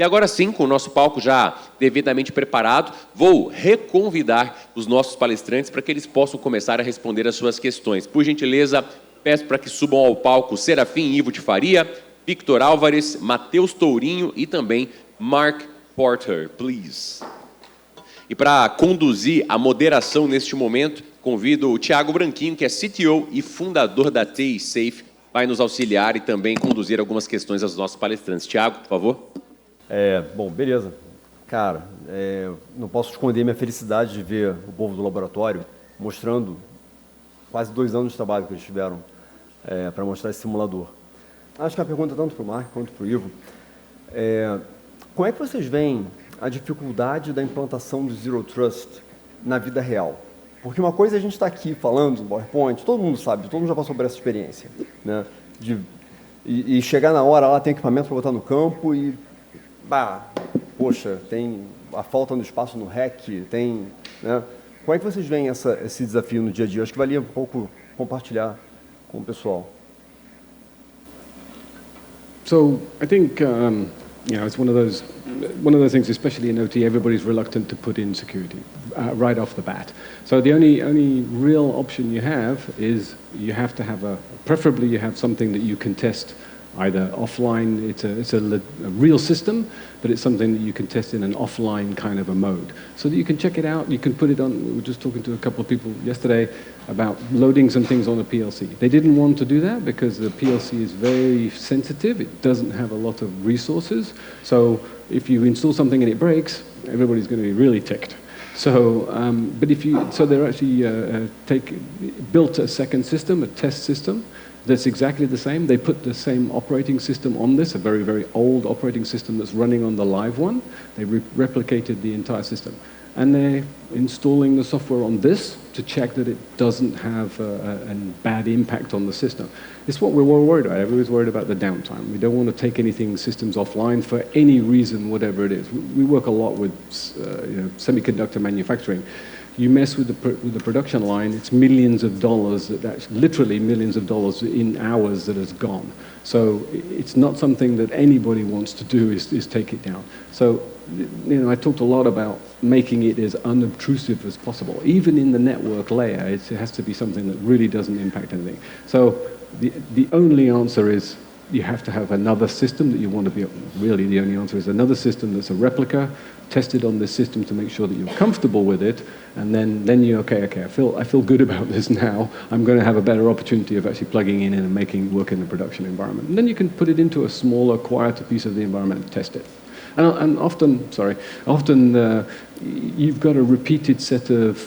agora sim, com o nosso palco já devidamente preparado, vou reconvidar os nossos palestrantes para que eles possam começar a responder as suas questões. Por gentileza, peço para que subam ao palco Serafim Ivo de Faria, Victor Álvares, Matheus Tourinho e também Mark Porter, please. E para conduzir a moderação neste momento, convido o Thiago Branquinho, que é CTO e fundador da TI Safe, vai nos auxiliar e também conduzir algumas questões aos nossos palestrantes. Thiago, por favor. Bom, beleza. Cara, não posso esconder minha felicidade de ver o povo do laboratório mostrando quase 2 anos de trabalho que eles tiveram para mostrar esse simulador. Acho que a pergunta tanto para o Mark quanto para o Ivo como é que vocês veem a dificuldade da implantação do Zero Trust na vida real? Porque uma coisa é a gente está aqui falando no PowerPoint, todo mundo sabe, todo mundo já passou por essa experiência, né? E chegar na hora, lá tem equipamento para botar no campo e, poxa, tem a falta no espaço no REC, tem, né? Como é que vocês veem esse desafio no dia a dia? Acho que valia um pouco compartilhar com o pessoal. So I think it's one of those things, especially in OT, everybody's reluctant to put in security right off the bat. So the only real option you have is you have to have preferably you have something that you can test either offline. It's a real system, but it's something that you can test in an offline kind of a mode, so that you can check it out. You can put it on. We were just talking to a couple of people yesterday about loading some things on a PLC. They didn't want to do that because the PLC is very sensitive. It doesn't have a lot of resources. So if you install something and it breaks, everybody's going to be really ticked. So, so they're actually built a second system, a test system, that's exactly the same. They put the same operating system on this, a very, very old operating system that's running on the live one. They replicated the entire system. And they're installing the software on this to check that it doesn't have a bad impact on the system. It's what we're worried about. Everybody's worried about the downtime. We don't want to take anything systems offline for any reason, whatever it is. We work a lot with semiconductor manufacturing. You mess with the production line, it's millions of dollars, literally millions of dollars in hours that has gone. So it's not something that anybody wants to do is take it down. So, I talked a lot about making it as unobtrusive as possible. Even in the network layer, it has to be something that really doesn't impact anything. So the only answer is you have to have another system that you want to be, really the only answer is another system that's a replica, tested on this system to make sure that you're comfortable with it, and then you, okay, I feel good about this now, I'm going to have a better opportunity of actually plugging in and making it work in the production environment. And then you can put it into a smaller, quieter piece of the environment and test it. And often you've got a repeated set of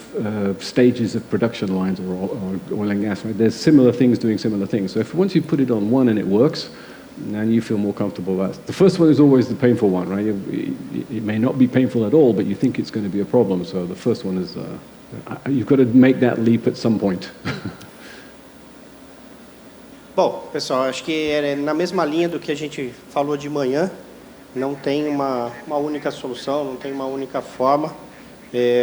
stages of production lines or oil and gas, right? There's similar things doing similar things. So once you put it on one and it works, then you feel more comfortable about it. The first one is always the painful one, right? It may not be painful at all, but you think it's going to be a problem. So the first one is, you've got to make that leap at some point. Bom, pessoal, acho que é na mesma linha do que a gente falou de manhã. Não tem uma única solução, não tem uma única forma.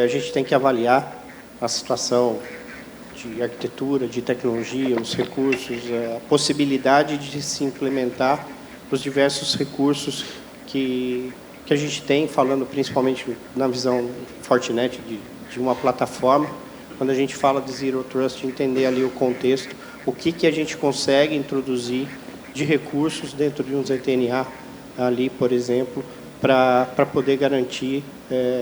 A gente tem que avaliar a situação de arquitetura, de tecnologia, os recursos, a possibilidade de se implementar os diversos recursos que a gente tem, falando principalmente na visão Fortinet de uma plataforma. Quando a gente fala de Zero Trust, entender ali o contexto, o que a gente consegue introduzir de recursos dentro de um ZTNA, ali, por exemplo, para poder garantir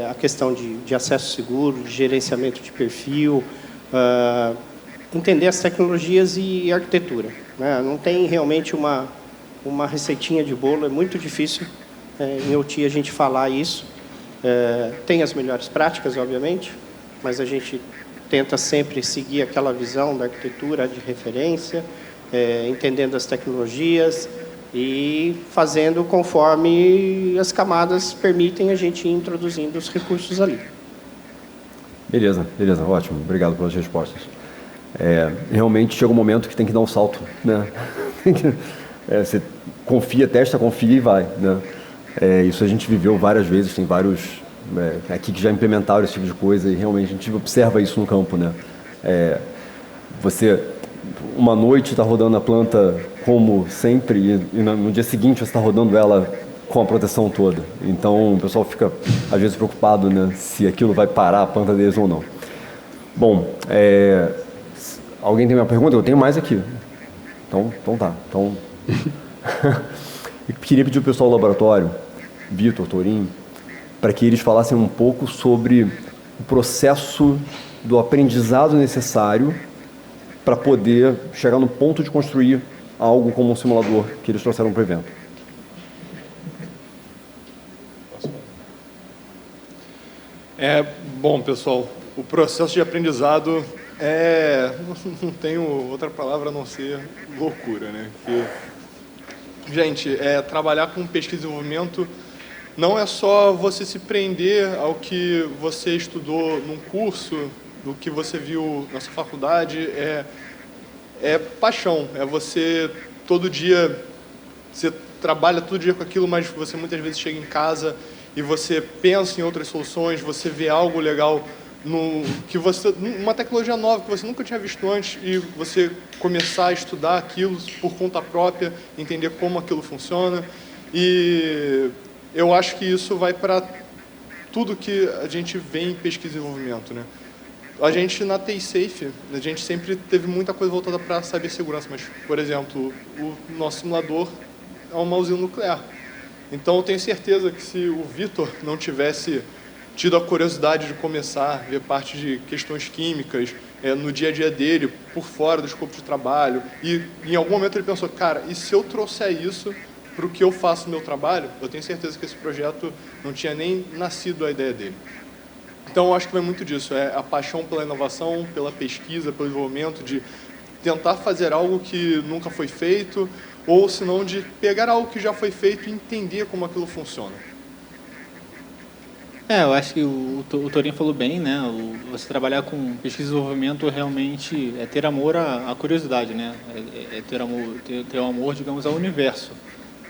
a questão de acesso seguro, de gerenciamento de perfil, entender as tecnologias e arquitetura, né? Não tem realmente uma receitinha de bolo, é muito difícil em OT a gente falar isso. Tem as melhores práticas, obviamente, mas a gente tenta sempre seguir aquela visão da arquitetura de referência, entendendo as tecnologias, e fazendo conforme as camadas permitem a gente ir introduzindo os recursos ali. Beleza, ótimo. Obrigado pelas respostas. Realmente chega um momento que tem que dar um salto, né? Você confia, testa, confia e vai, né? Isso a gente viveu várias vezes, tem vários aqui que já implementaram esse tipo de coisa e realmente a gente observa isso no campo, né? Você, uma noite está rodando a planta como sempre e no dia seguinte você está rodando ela com a proteção toda. Então, o pessoal fica, às vezes, preocupado, né, se aquilo vai parar a planta deles ou não. Bom, alguém tem uma pergunta? Eu tenho mais aqui. Então tá. Eu queria pedir ao pessoal do laboratório, Vitor, Torinho, para que eles falassem um pouco sobre o processo do aprendizado necessário para poder chegar no ponto de construir algo como um simulador que eles trouxeram para o evento. Bom, pessoal, o processo de aprendizado não tenho outra palavra a não ser loucura, né? Gente, trabalhar com pesquisa e desenvolvimento não é só você se prender ao que você estudou num curso, do que você viu na sua faculdade, é paixão, é você todo dia, você trabalha todo dia com aquilo, mas você muitas vezes chega em casa e você pensa em outras soluções, você vê algo legal, uma tecnologia nova que você nunca tinha visto antes e você começar a estudar aquilo por conta própria, entender como aquilo funciona. E eu acho que isso vai para tudo que a gente vê em pesquisa e desenvolvimento, né? A gente, na TI Safe, a gente sempre teve muita coisa voltada para a cibersegurança, mas, por exemplo, o nosso simulador é uma usina nuclear. Então, eu tenho certeza que se o Vitor não tivesse tido a curiosidade de começar a ver parte de questões químicas no dia a dia dele, por fora do escopo de trabalho, e em algum momento ele pensou, cara, e se eu trouxer isso para o que eu faço no meu trabalho, eu tenho certeza que esse projeto não tinha nem nascido a ideia dele. Então, eu acho que vai muito disso, a paixão pela inovação, pela pesquisa, pelo desenvolvimento, de tentar fazer algo que nunca foi feito, ou se não de pegar algo que já foi feito e entender como aquilo funciona. Eu acho que o Torinho falou bem, né? Você trabalhar com pesquisa e desenvolvimento realmente é ter amor à curiosidade, né? Ter um amor, digamos, ao universo,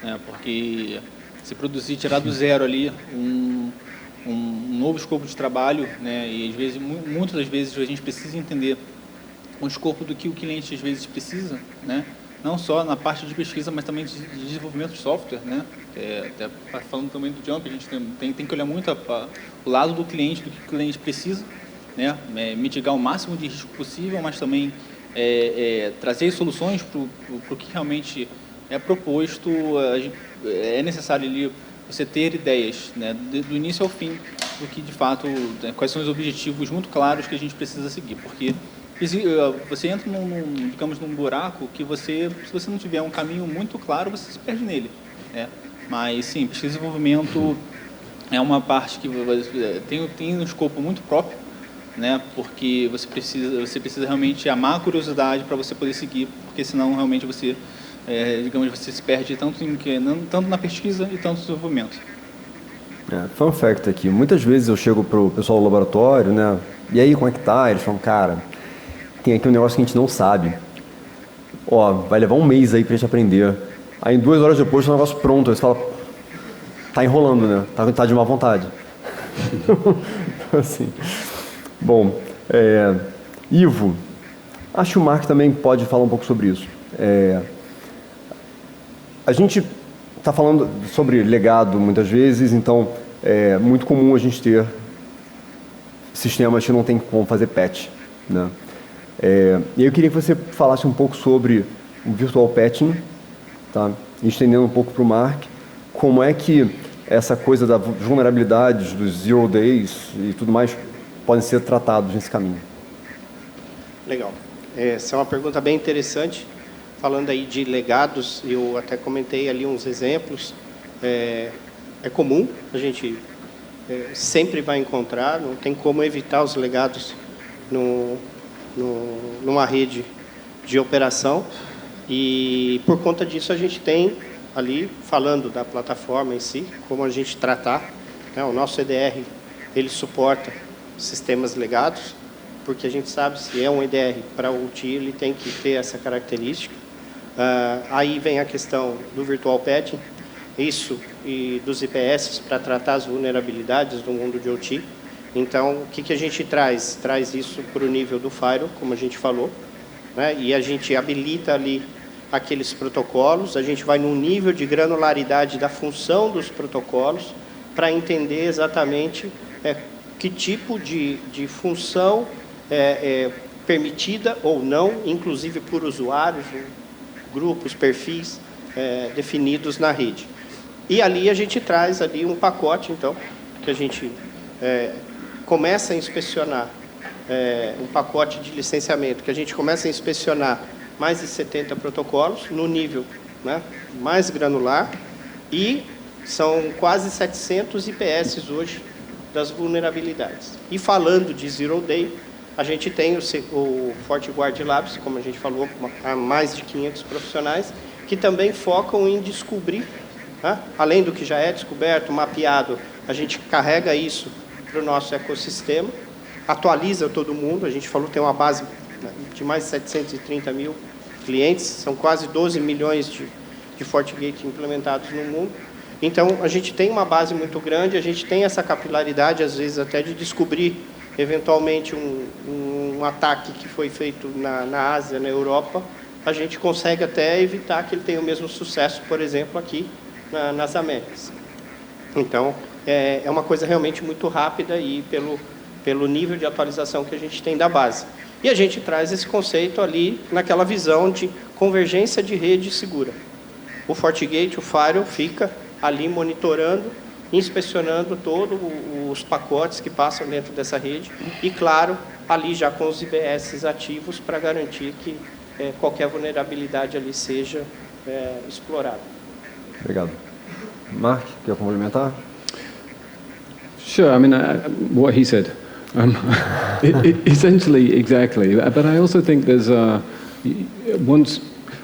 né? Porque se produzir, tirar do zero ali um novo escopo de trabalho, né? E às vezes, muitas das vezes a gente precisa entender o escopo do que o cliente às vezes precisa, né? Não só na parte de pesquisa, mas também de desenvolvimento de software, né? Até falando também do Jump, a gente tem que olhar muito o lado do cliente, do que o cliente precisa, né? Mitigar o máximo de risco possível, mas também trazer soluções para o que realmente é proposto. É necessário ali você ter ideias, né? Do início ao fim, do que de fato, quais são os objetivos muito claros que a gente precisa seguir, porque você entra num buraco que se você não tiver um caminho muito claro, você se perde nele, né? Mas sim, pesquisa e desenvolvimento é uma parte que tem um escopo muito próprio, né? Porque você precisa realmente amar a curiosidade para você poder seguir, porque senão realmente você se perde tanto na pesquisa e tanto no desenvolvimento. Fun fact aqui, muitas vezes eu chego pro pessoal do laboratório, né? E aí, como é que tá? Eles falam, cara, tem aqui um negócio que a gente não sabe. Vai levar um mês aí pra gente aprender. Aí, 2 horas depois, o negócio pronto. Aí você fala, tá enrolando, né? Tá de má vontade. Assim. Bom, Ivo, acho que o Mark também pode falar um pouco sobre isso. A gente está falando sobre legado muitas vezes, então é muito comum a gente ter sistemas que não tem como fazer patch, né? E aí eu queria que você falasse um pouco sobre o virtual patching, tá? Estendendo um pouco para o Mark, como é que essa coisa da vulnerabilidade, dos zero days e tudo mais podem ser tratados nesse caminho. Legal. Essa é uma pergunta bem interessante. Falando aí de legados, eu até comentei ali uns exemplos. É comum, a gente sempre vai encontrar, não tem como evitar os legados numa rede de operação. E por conta disso a gente tem ali, falando da plataforma em si, como a gente tratar, né? O nosso EDR, ele suporta sistemas legados, porque a gente sabe se é um EDR para o OT, ele tem que ter essa característica. Aí vem a questão do virtual patching, isso e dos IPS para tratar as vulnerabilidades do mundo de OT. Então, o que a gente traz? Traz isso para o nível do firewall, como a gente falou, né? E a gente habilita ali aqueles protocolos, a gente vai num nível de granularidade da função dos protocolos para entender exatamente que tipo de função é permitida ou não, inclusive por usuários, grupos, perfis definidos na rede. E ali a gente traz ali um pacote, então, que a gente começa a inspecionar, um pacote de licenciamento, que a gente começa a inspecionar mais de 70 protocolos, no nível, né, mais granular, e são quase 700 IPS hoje das vulnerabilidades. E falando de Zero Day, a gente tem o FortiGuard Labs, como a gente falou, há mais de 500 profissionais, que também focam em descobrir, né, além do que já é descoberto, mapeado, a gente carrega isso para o nosso ecossistema, atualiza todo mundo, a gente falou, tem uma base de mais de 730 mil clientes, são quase 12 milhões de FortiGate implementados no mundo. Então, a gente tem uma base muito grande, a gente tem essa capilaridade, às vezes, até de descobrir, eventualmente, um ataque que foi feito na Ásia, na Europa, a gente consegue até evitar que ele tenha o mesmo sucesso, por exemplo, aqui nas Américas. Então, é uma coisa realmente muito rápida e pelo nível de atualização que a gente tem da base. E a gente traz esse conceito ali naquela visão de convergência de rede segura. O FortiGate, o Firewall, fica ali monitorando, inspecionando todos os pacotes que passam dentro dessa rede e, claro, ali já com os IBS ativos para garantir que qualquer vulnerabilidade ali seja explorada. Obrigado. Mark, quer complementar? Sure. I mean, what he said. Essentially, exactly. But I also think there's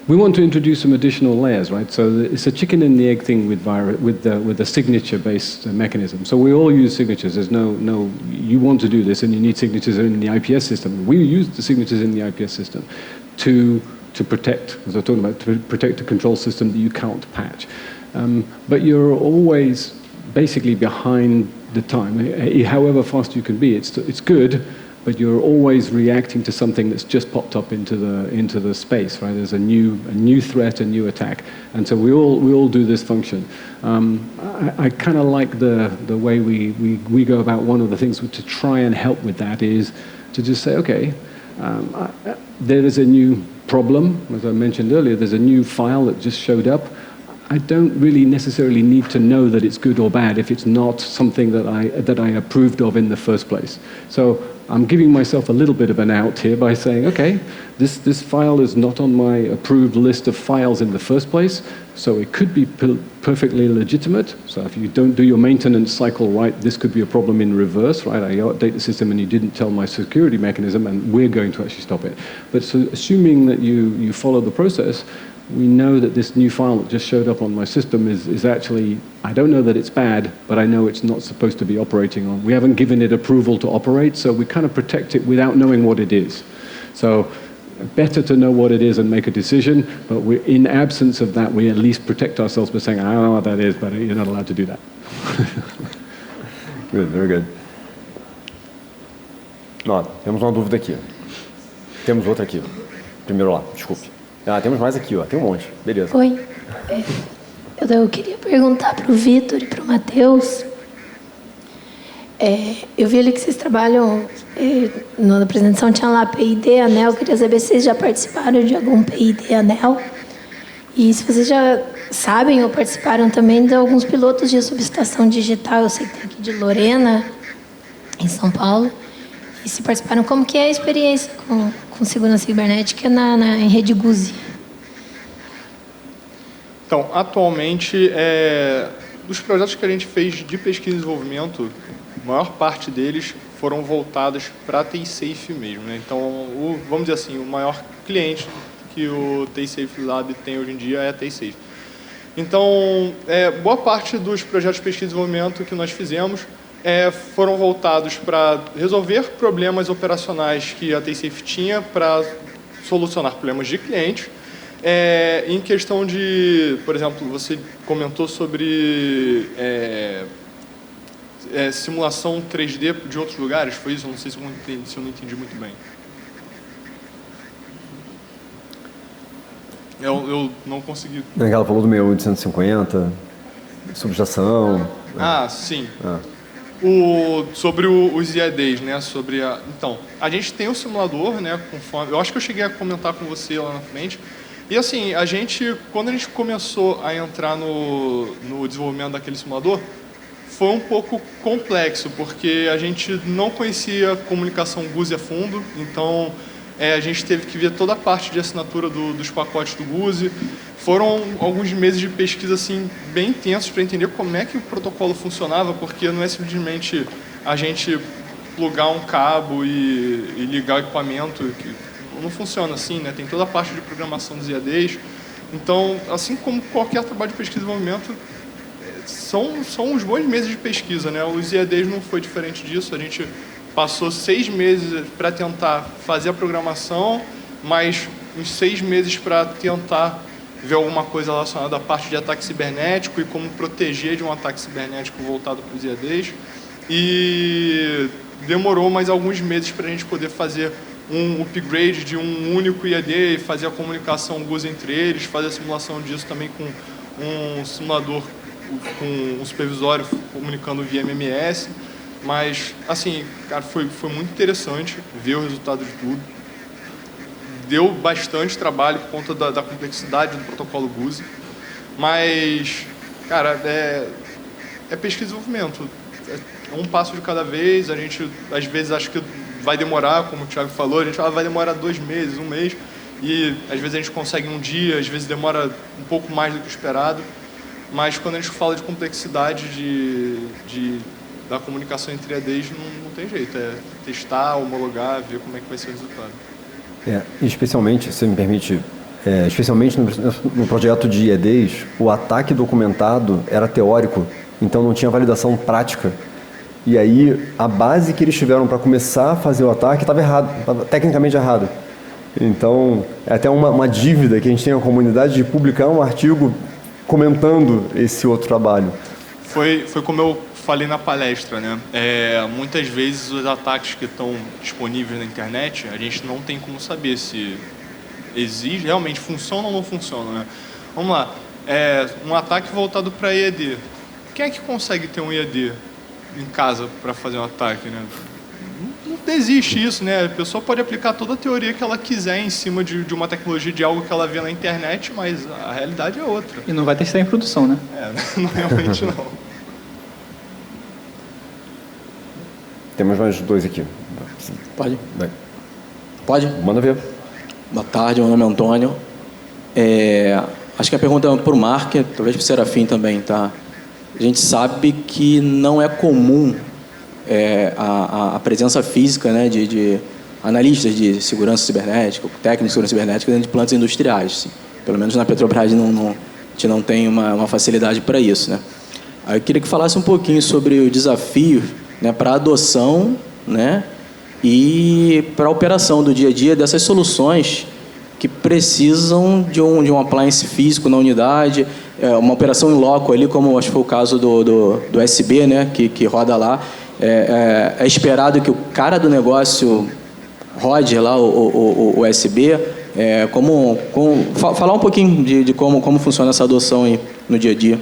we want to introduce some additional layers, right? So it's a chicken and the egg thing with the signature-based mechanism. So we all use signatures. There's no. You want to do this, and you need signatures in the IPS system. We use the signatures in the IPS system to protect, as I was talking about, to protect the control system that you can't patch. But you're always basically behind the time. However fast you can be, it's good, but you're always reacting to something that's just popped up into the space, right? There's a new threat, a new attack, and so we all do this function. I kind of like the way we go about. One of the things to try and help with that is to just say, okay, there is a new problem, as I mentioned earlier. There's a new file that just showed up. I don't really necessarily need to know that it's good or bad if it's not something that I approved of in the first place. So I'm giving myself a little bit of an out here by saying, okay, this file is not on my approved list of files in the first place, so it could be perfectly legitimate. So if you don't do your maintenance cycle right, this could be a problem in reverse, right? I update the system and you didn't tell my security mechanism, and we're going to actually stop it. But so assuming that you follow the process, we know that this new file that just showed up on my system is actually, I don't know that it's bad, but I know it's not supposed to be operating on. We haven't given it approval to operate, so we kind of protect it without knowing what it is. So better to know what it is and make a decision, but in absence of that, we at least protect ourselves by saying, I don't know what that is, but you're not allowed to do that. Good, very good. Nota, temos uma dúvida aqui. Temos outra aqui. Primeiro lá, desculpe. Temos mais aqui, ó. Tem um monte. Beleza. Oi. Eu queria perguntar para o Vitor e para o Matheus. Eu vi ali que vocês trabalham, na apresentação tinha lá PID, ANEL. Eu queria saber se vocês já participaram de algum PID, ANEL. E se vocês já sabem ou participaram também de alguns pilotos de subestação digital. Eu sei que tem aqui de Lorena, em São Paulo. E se participaram, como que é a experiência com segurança cibernética em rede GUSI? Então, atualmente, dos projetos que a gente fez de pesquisa e desenvolvimento, a maior parte deles foram voltados para a TaySafe mesmo, né? Então, vamos dizer assim, o maior cliente que o TaySafe Lab tem hoje em dia é a TaySafe. Então, boa parte dos projetos de pesquisa e desenvolvimento que nós fizemos foram voltados para resolver problemas operacionais que a TaySafe tinha para solucionar problemas de clientes. Em questão de, por exemplo, você comentou sobre simulação 3D de outros lugares, foi isso? Eu não sei se eu não entendi muito bem. Eu não consegui... Ela falou do 6.850, subestação... sim. Sobre os IEDs, né? Então, a gente tem um simulador, né? Conforme, eu acho que eu cheguei a comentar com você lá na frente. E assim, quando a gente começou a entrar no desenvolvimento daquele simulador, foi um pouco complexo, porque a gente não conhecia comunicação GUSE a fundo, então a gente teve que ver toda a parte de assinatura dos pacotes do GUSE. Foram alguns meses de pesquisa assim, bem intensos para entender como é que o protocolo funcionava, porque não é simplesmente a gente plugar um cabo e ligar o equipamento, que não funciona assim, né? Tem toda a parte de programação dos IADs. Então, assim como qualquer trabalho de pesquisa e desenvolvimento, são uns bons meses de pesquisa, né? Os IADs não foi diferente disso. A gente passou 6 meses para tentar fazer a programação, mais uns 6 meses para tentar ver alguma coisa relacionada à parte de ataque cibernético e como proteger de um ataque cibernético voltado para os IADs. E demorou mais alguns meses para a gente poder fazer um upgrade de um único IAD e fazer a comunicação GUSE entre eles, fazer a simulação disso também com um simulador, com um supervisório comunicando via MMS. Mas, assim, cara, foi muito interessante ver o resultado de tudo. Deu bastante trabalho por conta da complexidade do protocolo GUSE. Mas, cara, é pesquisa e desenvolvimento. É um passo de cada vez. A gente, às vezes, acha que vai demorar, como o Thiago falou, a gente vai demorar 2 meses, 1 mês. E, às vezes, a gente consegue um dia, às vezes demora um pouco mais do que o esperado. Mas, quando a gente fala de complexidade da comunicação entre IADs, não tem jeito. É testar, homologar, ver como é que vai ser o resultado. Especialmente, se me permite, especialmente no projeto de IEDs, o ataque documentado era teórico, então não tinha validação prática. E aí, a base que eles tiveram para começar a fazer o ataque estava errado, estava tecnicamente errado. Então, é até uma dívida que a gente tem na comunidade de publicar um artigo comentando esse outro trabalho. Foi como eu falei na palestra, né? Muitas vezes os ataques que estão disponíveis na internet, a gente não tem como saber se realmente funciona ou não funciona, né? Vamos lá, um ataque voltado para IAD. Quem é que consegue ter um IAD em casa para fazer um ataque, né? Não existe isso, né? A pessoa pode aplicar toda a teoria que ela quiser em cima de uma tecnologia, de algo que ela vê na internet, mas a realidade é outra. E não vai testar em produção, né? Realmente não. Temos mais 2 aqui. Pode? Vai. Pode? Manda ver. Boa tarde, meu nome é Antônio. Acho que a pergunta é para o Mark, talvez para o Serafim também, tá? A gente sabe que não é comum a presença física, né, de analistas de segurança cibernética, técnicos de segurança cibernética dentro de plantas industriais. Assim. Pelo menos na Petrobras a gente não tem uma facilidade para isso, né? Aí eu queria que falasse um pouquinho sobre o desafio, né, para a adoção, né, e para a operação do dia a dia dessas soluções que precisam de um appliance físico na unidade, uma operação em loco ali, como acho que foi o caso do USB, né, que roda lá. É esperado que o cara do negócio rode lá o USB. Falar um pouquinho de como funciona essa adoção aí no dia a dia.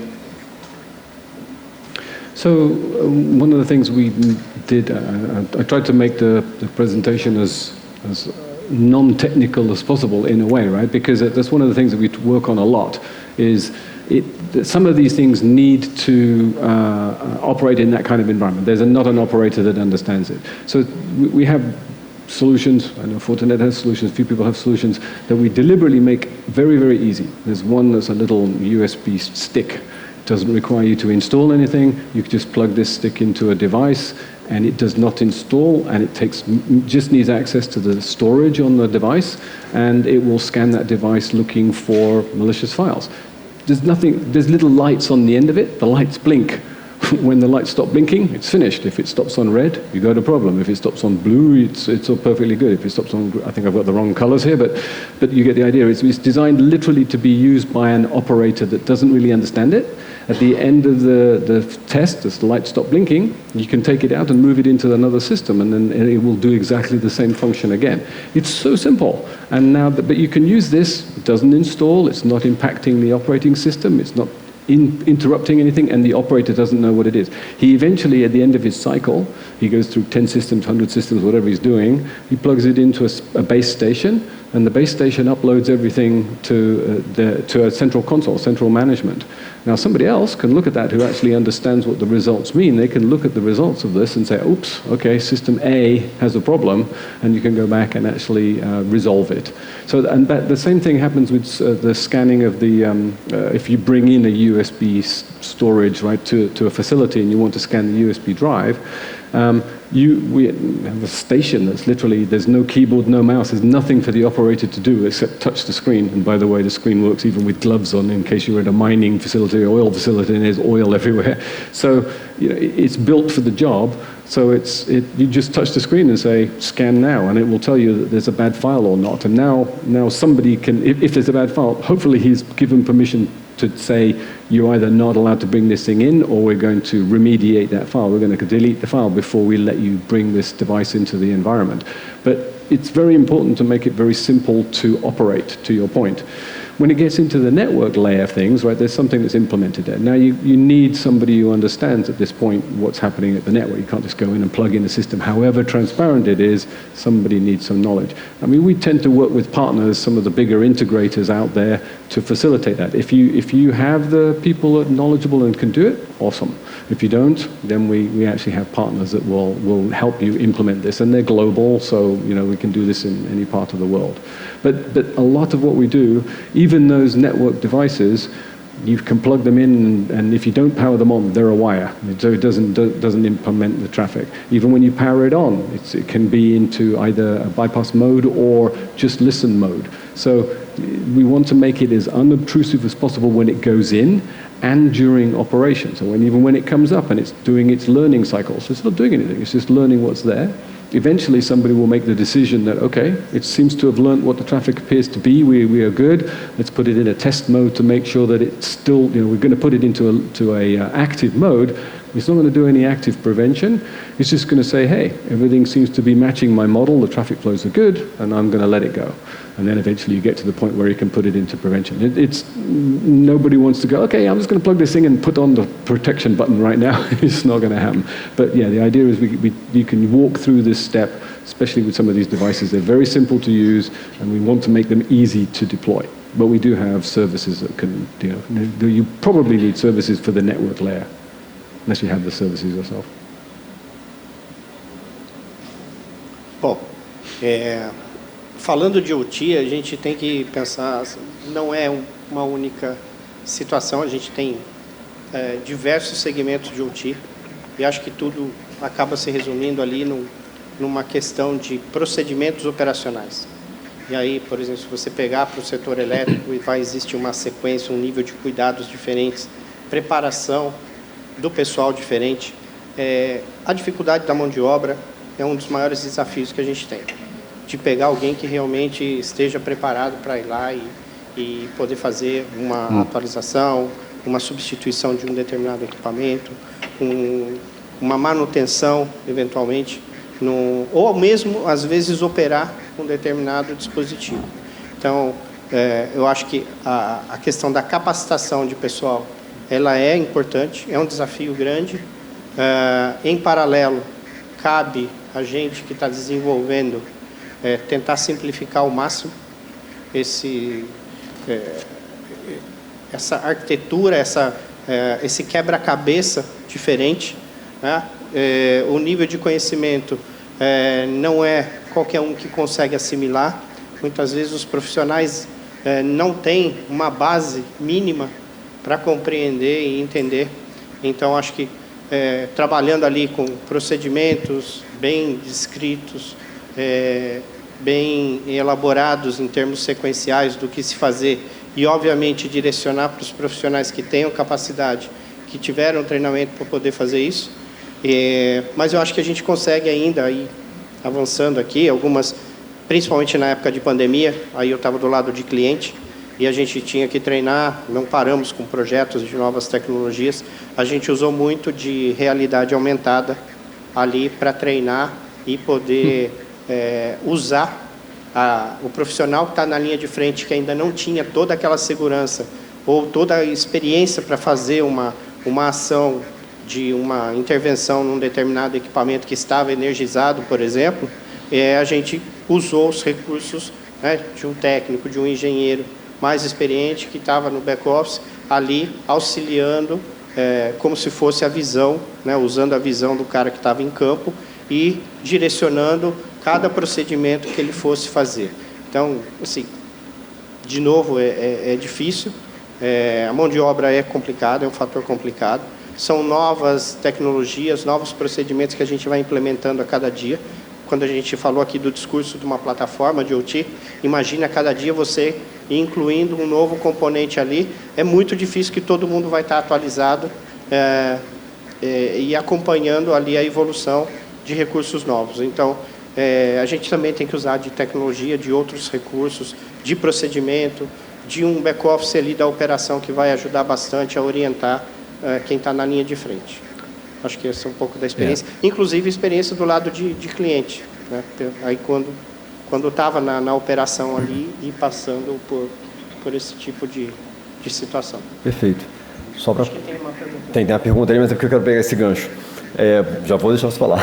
So one of the things we did, I tried to make the presentation as non-technical as possible in a way, right? Because that's one of the things that we work on a lot, is some of these things need to operate in that kind of environment. There's not an operator that understands it. So we have solutions, I know Fortinet has solutions, few people have solutions, that we deliberately make very, very easy. There's one that's a little USB stick. Doesn't require you to install anything. You can just plug this stick into a device and it does not install, and it just needs access to the storage on the device, and it will scan that device looking for malicious files. There's little lights on the end of it. The lights blink when the lights stop blinking, it's finished. If it stops on red, you got a problem. If it stops on blue, it's all perfectly good. If it stops on, I think I've got the wrong colors here, but you get the idea. It's designed literally to be used by an operator that doesn't really understand it. At the end of the test, as the lights stop blinking, you can take it out and move it into another system, and then it will do exactly the same function again. It's so simple. And now, but you can use this. It doesn't install. It's not impacting the operating system. It's not interrupting anything, and the operator doesn't know what it is. He eventually, at the end of his cycle, he goes through 10 systems, 100 systems, whatever he's doing, he plugs it into a base station, and the base station uploads everything to a central console, central management. Now, somebody else can look at that who actually understands what the results mean. They can look at the results of this and say, oops, okay, system A has a problem, and you can go back and actually resolve it. So, and the same thing happens with the scanning of the, if you bring in a USB storage, right, to a facility and you want to scan the USB drive, we have a station that's literally, there's no keyboard, no mouse, there's nothing for the operator to do except touch the screen. And by the way, the screen works even with gloves on in case you're at a mining facility or oil facility and there's oil everywhere. So it's built for the job. So you just touch the screen and say, scan now, and it will tell you that there's a bad file or not. And now somebody can, if there's a bad file, hopefully he's given permission to say, you're either not allowed to bring this thing in, or we're going to remediate that file. We're going to delete the file before we let you bring this device into the environment. But it's very important to make it very simple to operate, to your point. When it gets into the network layer of things, right, there's something that's implemented there. Now, you need somebody who understands at this point what's happening at the network. You can't just go in and plug in a system. However transparent it is, somebody needs some knowledge. I mean, we tend to work with partners, some of the bigger integrators out there, to facilitate that. If you have the people that are knowledgeable and can do it, awesome. If you don't, then we actually have partners that will help you implement this. And they're global, so we can do this in any part of the world. But a lot of what we do, even those network devices, you can plug them in, and if you don't power them on, they're a wire. So it doesn't implement the traffic. Even when you power it on, it can be into either a bypass mode or just listen mode. So we want to make it as unobtrusive as possible when it goes in and during operation. So even when it comes up and it's doing its learning cycle, so it's not doing anything, it's just learning what's there. Eventually somebody will make the decision that, okay, it seems to have learned what the traffic appears to be, we are good, let's put it in a test mode to make sure that it's still, we're going to put it into a active mode. It's not going to do any active prevention. It's just going to say, hey, everything seems to be matching my model, the traffic flows are good, and I'm going to let it go. And then eventually you get to the point where you can put it into prevention. Nobody wants to go, okay, I'm just going to plug this thing and put on the protection button right now. It's not going to happen. But yeah, the idea is you can walk through this step, especially with some of these devices. They're very simple to use, and we want to make them easy to deploy. But we do have services that can, you probably need services for the network layer, unless you have the services yourself. Bom, falando de OT, a gente tem que pensar, não é uma única situação, a gente tem diversos segmentos de OT, e acho que tudo acaba se resumindo ali numa questão de procedimentos operacionais. E aí, por exemplo, se você pegar para o setor elétrico, vai existir uma sequência, um nível de cuidados diferentes, preparação do pessoal diferente. A dificuldade da mão de obra é um dos maiores desafios que a gente tem, de pegar alguém que realmente esteja preparado para ir lá e poder fazer uma atualização, uma substituição de um determinado equipamento, uma manutenção, eventualmente, ou mesmo, às vezes, operar um determinado dispositivo. Então, eu acho que a questão da capacitação de pessoal, ela é importante, é um desafio grande. Em paralelo, cabe a gente que está desenvolvendo tentar simplificar ao máximo essa arquitetura, esse quebra-cabeça diferente, né? O nível de conhecimento não é qualquer um que consegue assimilar. Muitas vezes os profissionais não têm uma base mínima para compreender e entender. Então, acho que trabalhando ali com procedimentos bem descritos, bem elaborados em termos sequenciais do que se fazer, e, obviamente, direcionar para os profissionais que tenham capacidade que tiveram treinamento para poder fazer isso. Mas eu acho que a gente consegue ainda ir avançando aqui, algumas, principalmente na época de pandemia, aí eu estava do lado de cliente, e a gente tinha que treinar, não paramos com projetos de novas tecnologias, a gente usou muito de realidade aumentada ali para treinar e poder usar o profissional que está na linha de frente, que ainda não tinha toda aquela segurança ou toda a experiência para fazer uma ação de uma intervenção num determinado equipamento que estava energizado, por exemplo, a gente usou os recursos, né, de um técnico, de um engenheiro mais experiente que estava no back-office ali auxiliando, como se fosse a visão, né, usando a visão do cara que estava em campo e direcionando cada procedimento que ele fosse fazer. Então, assim, de novo, é difícil, a mão de obra é complicada, é um fator complicado, são novas tecnologias, novos procedimentos que a gente vai implementando a cada dia. Quando a gente falou aqui do discurso de uma plataforma de OT, imagina a cada dia você incluindo um novo componente ali, é muito difícil que todo mundo vai estar atualizado e acompanhando ali a evolução de recursos novos. Então, a gente também tem que usar de tecnologia, de outros recursos, de procedimento, de um back-office ali da operação que vai ajudar bastante a orientar quem está na linha de frente. Acho que essa é um pouco da experiência, inclusive experiência do lado de cliente, né? Aí quando estava na operação ali e passando por esse tipo de situação. Perfeito. Só para... Tem uma pergunta. Tem uma pergunta ali, mas é porque eu quero pegar esse gancho. Já vou deixar você falar.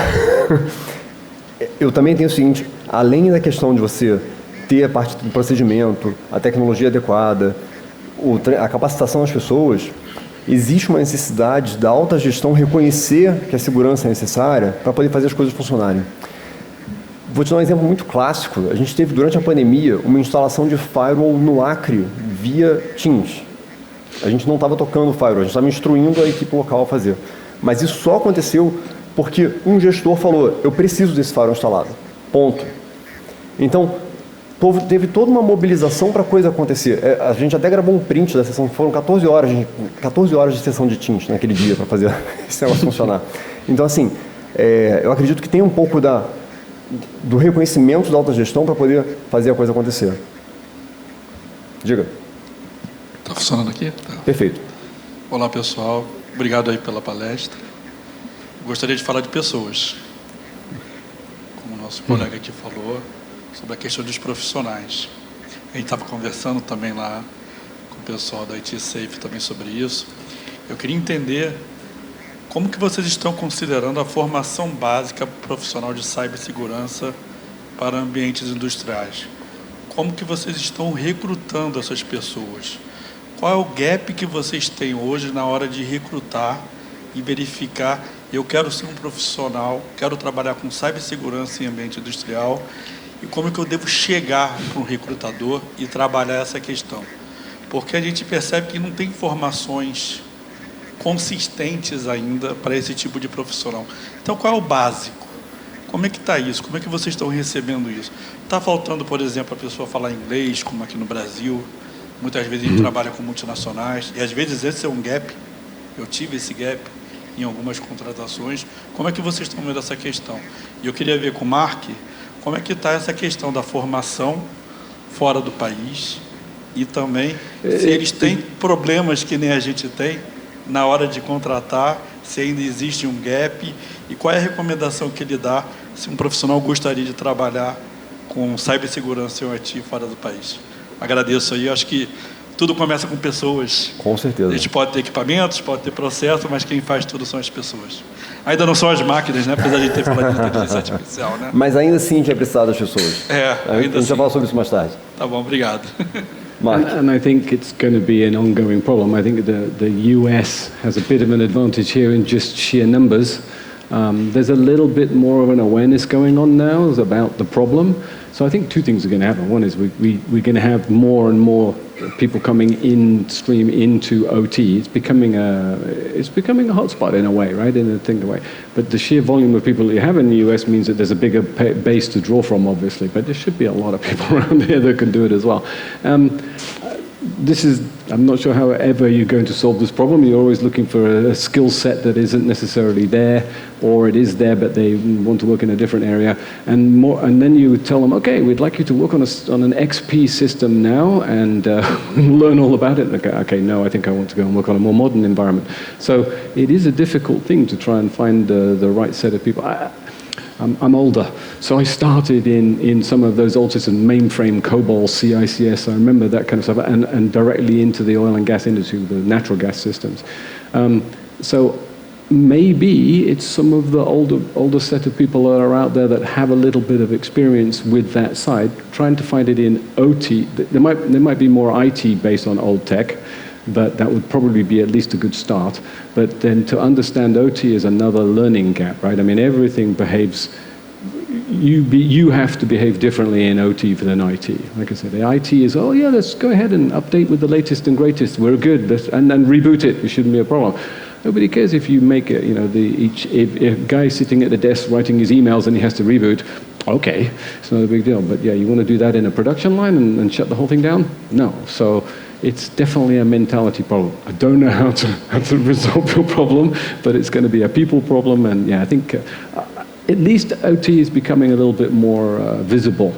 Eu também tenho o seguinte, além da questão de você ter a parte do procedimento, a tecnologia adequada, a capacitação das pessoas, existe uma necessidade da alta gestão reconhecer que a segurança é necessária para poder fazer as coisas funcionarem. Vou te dar um exemplo muito clássico. A gente teve, durante a pandemia, uma instalação de firewall no Acre via Teams. A gente não estava tocando o firewall, a gente estava instruindo a equipe local a fazer. Mas isso só aconteceu porque um gestor falou, eu preciso desse firewall instalado. Ponto. Então, teve toda uma mobilização para a coisa acontecer. A gente até gravou um print da sessão, foram 14 horas de sessão de Teams naquele dia para fazer esse negócio funcionar. Então, assim, eu acredito que tem um pouco do reconhecimento da alta gestão para poder fazer a coisa acontecer. Diga. Está funcionando aqui? Tá. Perfeito. Olá, pessoal. Obrigado aí pela palestra. Gostaria de falar de pessoas. Como o nosso colega aqui falou, sobre a questão dos profissionais. A gente estava conversando também lá com o pessoal da IT Safe também sobre isso. Eu queria entender como que vocês estão considerando a formação básica profissional de cibersegurança para ambientes industriais. Como que vocês estão recrutando essas pessoas? Qual é o gap que vocês têm hoje na hora de recrutar e verificar, eu quero ser um profissional, quero trabalhar com cibersegurança em ambiente industrial, e como que eu devo chegar para um recrutador e trabalhar essa questão? Porque a gente percebe que não tem formações consistentes ainda para esse tipo de profissional. Então, qual é o básico? Como é que está isso? Como é que vocês estão recebendo isso? Está faltando, por exemplo, a pessoa falar inglês, como aqui no Brasil. Muitas vezes a gente trabalha com multinacionais, e às vezes esse é um gap. Eu tive esse gap em algumas contratações. Como é que vocês estão vendo essa questão? E eu queria ver com o Mark, como é que está essa questão da formação fora do país e também se eles têm problemas que nem a gente tem na hora de contratar, se ainda existe um gap e qual é a recomendação que ele dá se um profissional gostaria de trabalhar com cibersegurança em IT fora do país. Agradeço aí, acho que tudo começa com pessoas. Com certeza. A gente pode ter equipamentos, pode ter processo, mas quem faz tudo são as pessoas. Ainda não são as máquinas, né? Apesar de ter falado de inteligência artificial, né? Mas ainda assim a gente vai precisar das pessoas. Ainda a gente assim. vai falar sobre isso mais tarde. Tá bom, obrigado. Mark. And I think it's going to be an ongoing problem. I think the US has a bit of an advantage here in just sheer numbers. There's a little bit more of an awareness going on now about the problem. So I think two things are going to happen. One is we're going to have more and more people coming stream into OT. It's becoming a hotspot in a way, right? In a thing way. But the sheer volume of people that you have in the US means that there's a bigger base to draw from, obviously. But there should be a lot of people around here that can do it as well. I'm not sure how ever you're going to solve this problem. You're always looking for a skill set that isn't necessarily there, or it is there but they want to work in a different area. And then you tell them, okay, we'd like you to work on an XP system now and learn all about it. Okay, no, I think I want to go and work on a more modern environment. So it is a difficult thing to try and find the right set of people. I'm older, so I started in some of those old systems, mainframe, COBOL, CICS, I remember that kind of stuff, and directly into the oil and gas industry, the natural gas systems. So maybe it's some of the older set of people that are out there that have a little bit of experience with that side, trying to find it in OT. There might be more IT based on old tech, but that would probably be at least a good start. But then to understand OT is another learning gap, right? I mean, everything behaves, you have to behave differently in OT than IT. Like I said, the IT is, oh yeah, let's go ahead and update with the latest and greatest. We're good, and then reboot it. It shouldn't be a problem. Nobody cares if you make it, if a guy sitting at the desk writing his emails and he has to reboot, okay, it's not a big deal. But yeah, you want to do that in a production line and shut the whole thing down? No. So it's definitely a mentality problem. I don't know how to resolve your problem, but it's going to be a people problem. And yeah, I think at least OT is becoming a little bit more visible.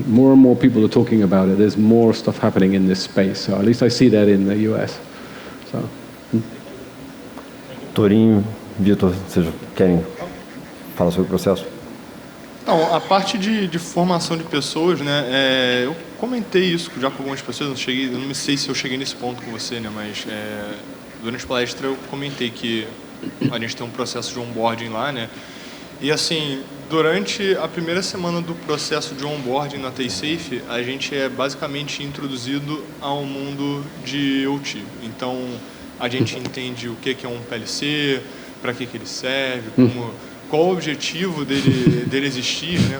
More and more people are talking about it. There's more stuff happening in this space. So at least I see that in the US. So. Torinho, Vitor, vocês querem falar sobre o processo? Não, a parte de formação de pessoas, né, eu comentei isso já com algumas pessoas, eu não sei se eu cheguei nesse ponto com você, né, mas durante a palestra eu comentei que a gente tem um processo de onboarding lá, né, e assim, durante a primeira semana do processo de onboarding na TaySafe, a gente é basicamente introduzido ao mundo de OT. Então, a gente entende o que é um PLC, para que ele serve, qual o objetivo dele existir, né?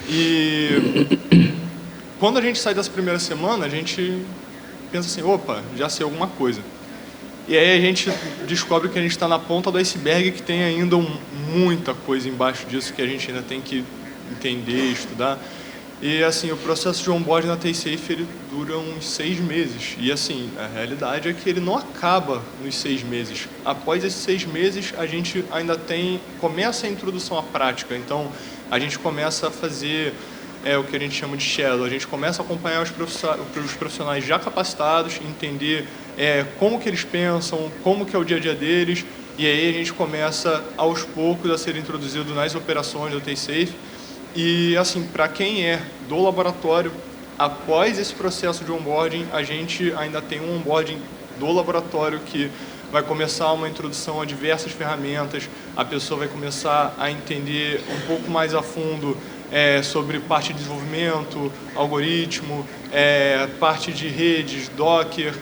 E quando a gente sai dessa primeira semana, a gente pensa assim, opa, já sei alguma coisa. E aí a gente descobre que a gente está na ponta do iceberg, que tem ainda muita coisa embaixo disso que a gente ainda tem que entender, estudar. E assim, o processo de onboarding na TaySafe, ele dura uns 6 meses. E assim, a realidade é que ele não acaba nos 6 meses. Após esses 6 meses, a gente ainda começa a introdução à prática. Então, a gente começa a fazer o que a gente chama de shadow. A gente começa a acompanhar os profissionais já capacitados, entender como que eles pensam, como que é o dia a dia deles. E aí a gente começa, aos poucos, a ser introduzido nas operações da TaySafe. E, assim, para quem é do laboratório, após esse processo de onboarding, a gente ainda tem um onboarding do laboratório que vai começar uma introdução a diversas ferramentas, a pessoa vai começar a entender um pouco mais a fundo sobre parte de desenvolvimento, algoritmo, parte de redes, Docker.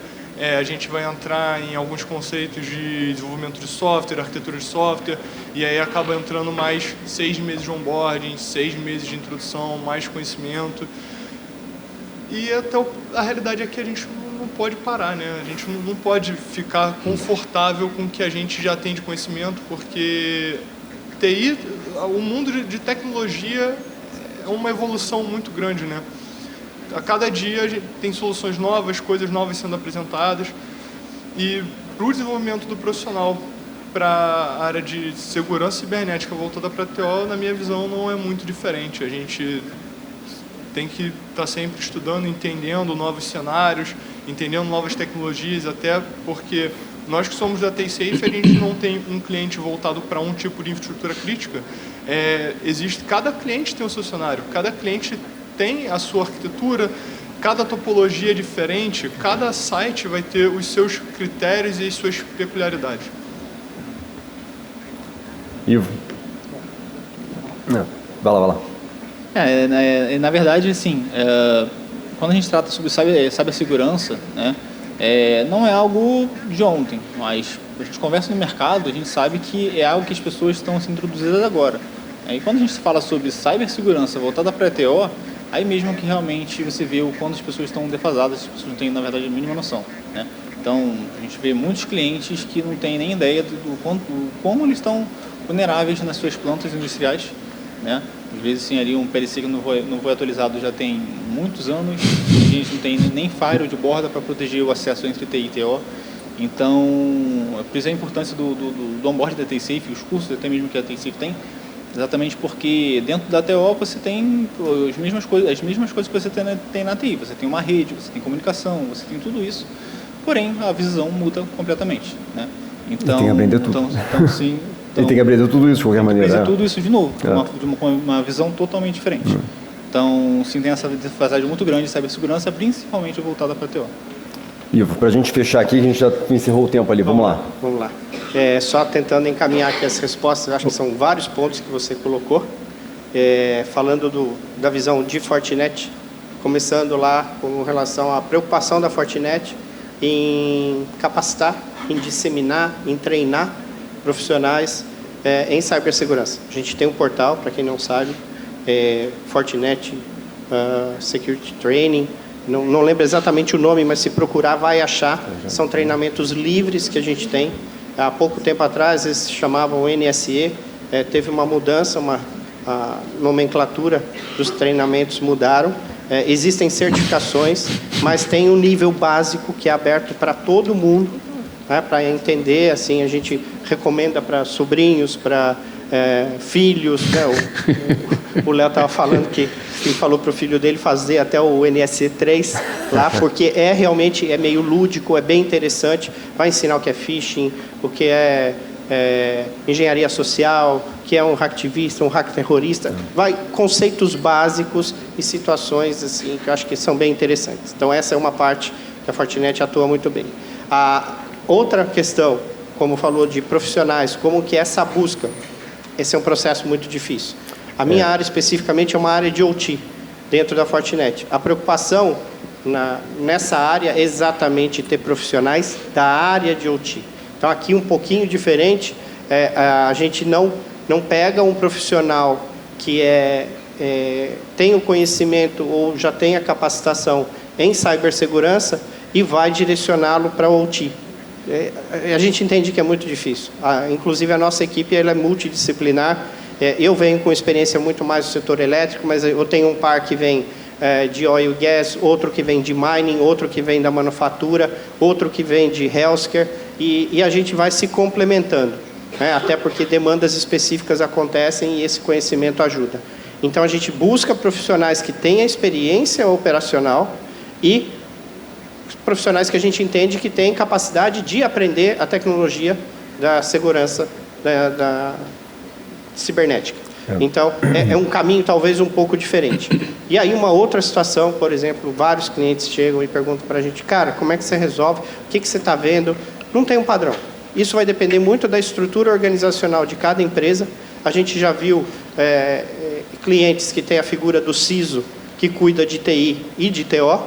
A gente vai entrar em alguns conceitos de desenvolvimento de software, arquitetura de software, e aí acaba entrando mais 6 meses de onboarding, 6 meses de introdução, mais conhecimento. E até a realidade é que a gente não pode parar, né? A gente não pode ficar confortável com o que a gente já tem de conhecimento, porque TI, o mundo de tecnologia é uma evolução muito grande, né? A cada dia a gente tem soluções novas, coisas novas sendo apresentadas. E para o desenvolvimento do profissional, para a área de segurança cibernética voltada para a TO, na minha visão, não é muito diferente. A gente tem que estar sempre estudando, entendendo novos cenários, entendendo novas tecnologias, até porque nós que somos da TaySafe, a gente não tem um cliente voltado para um tipo de infraestrutura crítica. Cada cliente tem o seu cenário, cada cliente tem a sua arquitetura, cada topologia é diferente, cada site vai ter os seus critérios e as suas peculiaridades. Ivo. Não, vai lá. Na verdade, assim, quando a gente trata sobre cibersegurança, né, não é algo de ontem, mas a gente conversa no mercado, a gente sabe que é algo que as pessoas estão sendo introduzidas agora. E quando a gente fala sobre cibersegurança voltada para a TO, aí mesmo que realmente você vê o quanto as pessoas estão defasadas, as pessoas não têm, na verdade, a mínima noção, né? Então, a gente vê muitos clientes que não têm nem ideia do como eles estão vulneráveis nas suas plantas industriais, né? Às vezes, assim, ali um PLC que não foi atualizado já tem muitos anos, a gente não tem nem firewall de borda para proteger o acesso entre TI e TO. Então, por isso a importância do onboard da TSafe, os cursos até mesmo que a TSafe tem, exatamente porque dentro da TO você tem as mesmas coisas que você tem na TI. Você tem uma rede, você tem comunicação, você tem tudo isso, porém a visão muda completamente, né? Então, e tem que aprender tudo. Então sim. Ele tem que aprender tudo isso de qualquer maneira. Aprender tudo isso de novo, com uma visão totalmente diferente. Então, sim, tem essa defasagem muito grande de cibersegurança, principalmente voltada para a TO. Ivo, para a gente fechar aqui, a gente já encerrou o tempo ali. Vamos lá. Vamos lá. Só tentando encaminhar aqui as respostas, acho que são vários pontos que você colocou. Falando da visão de Fortinet, começando lá com relação à preocupação da Fortinet em capacitar, em disseminar, em treinar profissionais em cibersegurança. A gente tem um portal, para quem não sabe, Fortinet Security Training, não lembro exatamente o nome, mas se procurar vai achar. São treinamentos livres que a gente tem. Há pouco tempo atrás eles se chamavam NSE, teve uma mudança, a nomenclatura dos treinamentos mudaram. Existem certificações, mas tem um nível básico que é aberto para todo mundo, né, para entender. Assim, a gente recomenda para sobrinhos, para filhos, né? O Léo estava falando que ele falou para o filho dele fazer até o NSE 3 lá, porque realmente meio lúdico, é bem interessante, vai ensinar o que é phishing, o que é engenharia social, o que é um hacktivista, um hack terrorista, conceitos básicos e situações assim que eu acho que são bem interessantes. Então essa é uma parte que a Fortinet atua muito bem. A outra questão, como falou de profissionais, como que é essa busca, esse é um processo muito difícil. A minha área especificamente é uma área de OT, dentro da Fortinet. A preocupação nessa área é exatamente ter profissionais da área de OT. Então, aqui um pouquinho diferente, a gente não pega um profissional que tem o conhecimento ou já tem a capacitação em cibersegurança e vai direcioná-lo para o OT. A gente entende que é muito difícil. Inclusive, a nossa equipe ela é multidisciplinar. Eu venho com experiência muito mais no setor elétrico, mas eu tenho um par que vem de oil and gas, outro que vem de mining, outro que vem da manufatura, outro que vem de healthcare, e a gente vai se complementando, né? Até porque demandas específicas acontecem e esse conhecimento ajuda. Então, a gente busca profissionais que tenham experiência operacional e profissionais que a gente entende que têm capacidade de aprender a tecnologia da segurança da cibernética. Então, é um caminho talvez um pouco diferente. E aí uma outra situação, por exemplo, vários clientes chegam e perguntam para a gente, cara, como é que você resolve? O que você está vendo? Não tem um padrão. Isso vai depender muito da estrutura organizacional de cada empresa. A gente já viu clientes que têm a figura do CISO, que cuida de TI e de TO.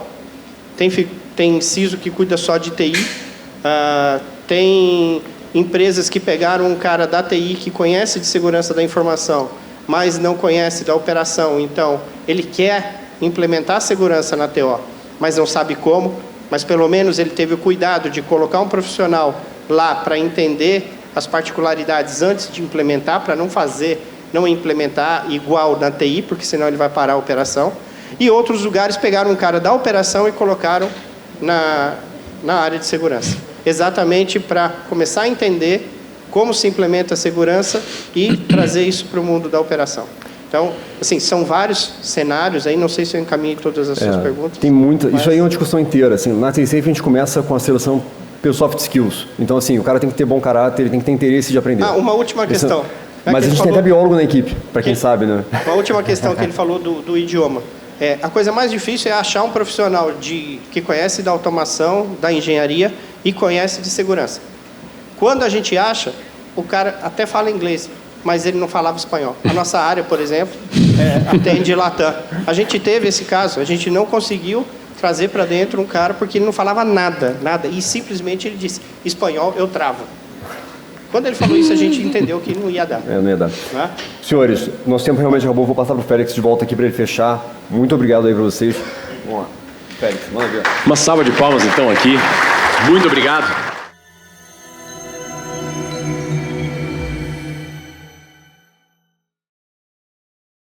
Tem CISO que cuida só de TI. Tem empresas que pegaram um cara da TI que conhece de segurança da informação, mas não conhece da operação. Então, ele quer implementar a segurança na TO, mas não sabe como. Mas, pelo menos, ele teve o cuidado de colocar um profissional lá para entender as particularidades antes de implementar, para não implementar igual na TI, porque senão ele vai parar a operação. E outros lugares pegaram um cara da operação e colocaram na área de segurança, exatamente para começar a entender como se implementa a segurança e trazer isso para o mundo da operação. Então, assim, são vários cenários aí, não sei se eu encaminhei todas as suas perguntas. Tem muita, isso aí é uma discussão inteira. Assim, na TSafe a gente começa com a seleção pelos soft skills. Então, assim, o cara tem que ter bom caráter, ele tem que ter interesse de aprender. Uma última questão. Mas a gente tem até biólogo na equipe, para quem sabe, né? Uma última questão que ele falou do idioma. A coisa mais difícil é achar um profissional que conhece da automação, da engenharia e conhece de segurança. Quando a gente acha, o cara até fala inglês, mas ele não falava espanhol. A nossa área, por exemplo, atende Latam. A gente teve esse caso, a gente não conseguiu trazer para dentro um cara porque ele não falava nada, e simplesmente ele disse, espanhol eu travo. Quando ele falou isso, a gente entendeu que não ia dar. Não ia dar. Senhores, nosso tempo realmente acabou. Vou passar para o Félix de volta aqui para ele fechar. Muito obrigado aí para vocês. Vamos lá. Félix, manda ver. Uma salva de palmas, então, aqui. Muito obrigado.